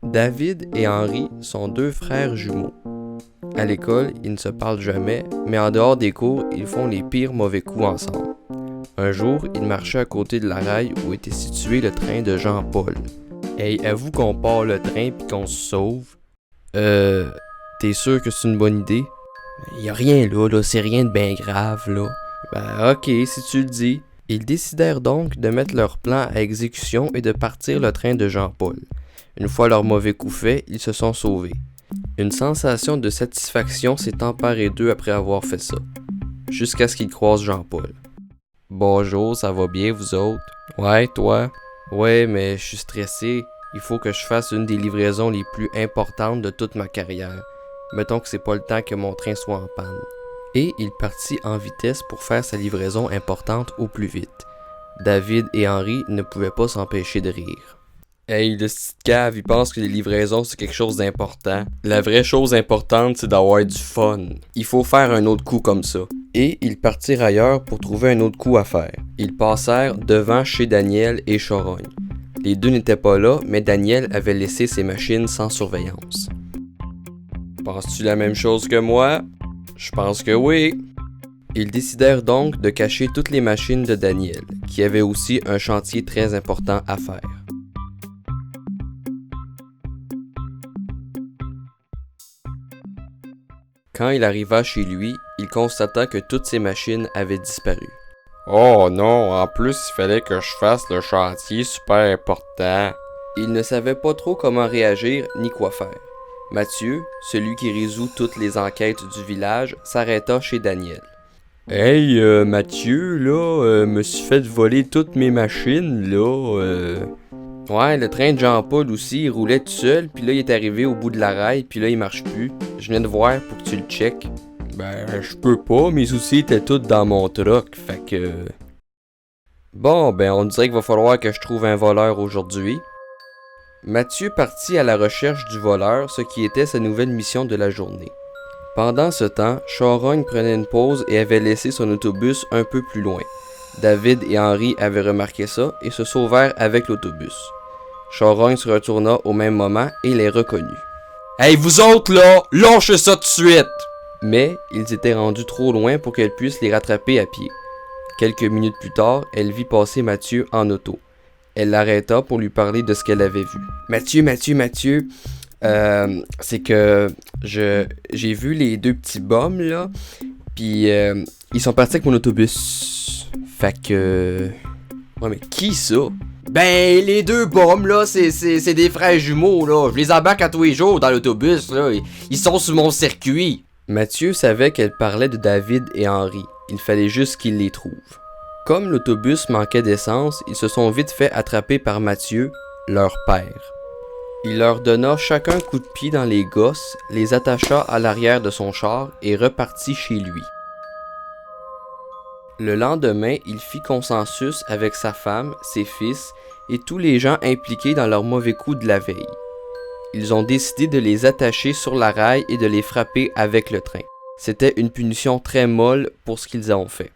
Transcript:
David et Henry sont deux frères jumeaux. À l'école, ils ne se parlent jamais, mais en dehors des cours, ils font les pires mauvais coups ensemble. Un jour, ils marchaient à côté de la rail où était situé le train de Jean-Paul. Hey, avoue qu'on part le train pis qu'on se sauve? T'es sûr que c'est une bonne idée? Y a rien là, c'est rien de bien grave, là. Ben ok, si tu le dis. Ils décidèrent donc de mettre leur plan à exécution et de partir le train de Jean-Paul. Une fois leur mauvais coup fait, ils se sont sauvés. Une sensation de satisfaction s'est emparée d'eux après avoir fait ça, jusqu'à ce qu'ils croisent Jean-Paul. « Bonjour, ça va bien vous autres? »« Ouais, toi? »« Ouais, mais je suis stressé. Il faut que je fasse une des livraisons les plus importantes de toute ma carrière. Mettons que c'est pas le temps que mon train soit en panne. » Et il partit en vitesse pour faire sa livraison importante au plus vite. David et Henry ne pouvaient pas s'empêcher de rire. Hey, le petit cave, il pense que les livraisons c'est quelque chose d'important. La vraie chose importante, c'est d'avoir du fun. Il faut faire un autre coup comme ça. Et ils partirent ailleurs pour trouver un autre coup à faire. Ils passèrent devant chez Daniel et Chorogne. Les deux n'étaient pas là, mais Daniel avait laissé ses machines sans surveillance. Penses-tu la même chose que moi? Je pense que oui. Ils décidèrent donc de cacher toutes les machines de Daniel, qui avait aussi un chantier très important à faire. Quand il arriva chez lui, il constata que toutes ses machines avaient disparu. « Oh non, en plus il fallait que je fasse le chantier super important. » Il ne savait pas trop comment réagir ni quoi faire. Mathieu, celui qui résout toutes les enquêtes du village, s'arrêta chez Daniel. « Hey, Mathieu, là, me suis fait voler toutes mes machines, là, Ouais, le train de Jean-Paul aussi, il roulait tout seul, puis là, il est arrivé au bout de la rail, puis là, il marche plus. Je viens de voir pour que tu le checkes. Ben, je peux pas, mes outils étaient tous dans mon truck, fait que... Bon, ben, on dirait qu'il va falloir que je trouve un voleur aujourd'hui. Mathieu partit à la recherche du voleur, ce qui était sa nouvelle mission de la journée. Pendant ce temps, Chorogne prenait une pause et avait laissé son autobus un peu plus loin. David et Henry avaient remarqué ça et se sauvèrent avec l'autobus. Chorogne se retourna au même moment et les reconnut. « Hey, vous autres là, lâchez ça tout de suite! » Mais ils étaient rendus trop loin pour qu'elle puisse les rattraper à pied. Quelques minutes plus tard, elle vit passer Mathieu en auto. Elle l'arrêta pour lui parler de ce qu'elle avait vu. « Mathieu, c'est que j'ai vu les deux petits bums là, puis ils sont partis avec mon autobus. Fait que... Ouais, mais qui ça? Ben, les deux bums, là, c'est des frères jumeaux, là. Je les embarque à tous les jours dans l'autobus, là. Ils sont sur mon circuit. Mathieu savait qu'elle parlait de David et Henry. Il fallait juste qu'il les trouve. Comme l'autobus manquait d'essence, ils se sont vite fait attraper par Mathieu, leur père. Il leur donna chacun un coup de pied dans les gosses, les attacha à l'arrière de son char et repartit chez lui. Le lendemain, il fit consensus avec sa femme, ses fils et tous les gens impliqués dans leur mauvais coup de la veille. Ils ont décidé de les attacher sur la rail et de les frapper avec le train. C'était une punition très molle pour ce qu'ils ont fait.